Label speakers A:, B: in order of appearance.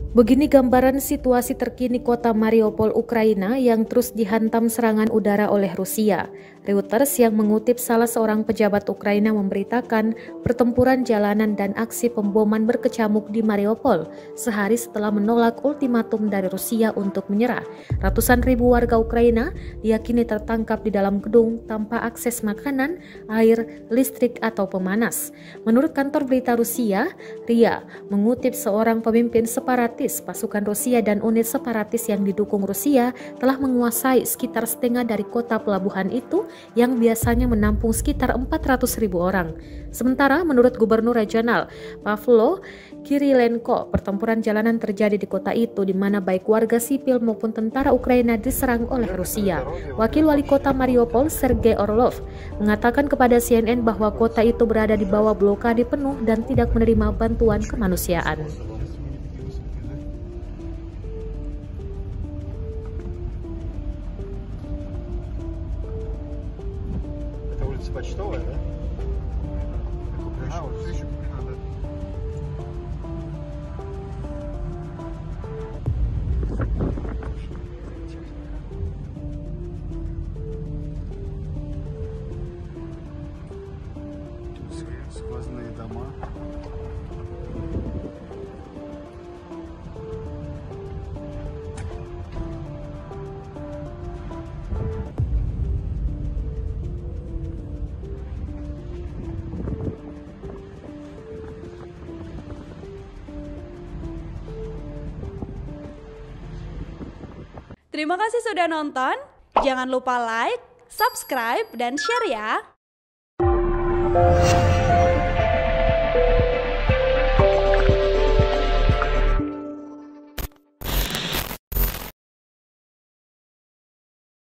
A: Begini gambaran situasi terkini kota Mariupol, Ukraina yang terus dihantam serangan udara oleh Rusia. Reuters yang mengutip salah seorang pejabat Ukraina memberitakan pertempuran jalanan dan aksi pemboman berkecamuk di Mariupol sehari setelah menolak ultimatum dari Rusia untuk menyerah. Ratusan ribu warga Ukraina diyakini tertangkap di dalam gedung tanpa akses makanan, air, listrik, atau pemanas. Menurut kantor berita Rusia, RIA mengutip seorang pemimpin separatis, pasukan Rusia dan unit separatis yang didukung Rusia telah menguasai sekitar setengah dari kota pelabuhan itu yang biasanya menampung sekitar 400.000 orang. Sementara menurut Gubernur Regional Pavlo Kirilenko, pertempuran jalanan terjadi di kota itu di mana baik warga sipil maupun tentara Ukraina diserang oleh Rusia. Wakil Wali Kota Mariupol, Sergei Orlov, mengatakan kepada CNN bahwa kota itu berada di bawah blokade penuh dan tidak menerima bantuan kemanusiaan.
B: Почтовая, да? Вот здесь еще надо. Тут сквозные дома.
C: Terima kasih sudah nonton. Jangan lupa like, subscribe, dan share ya.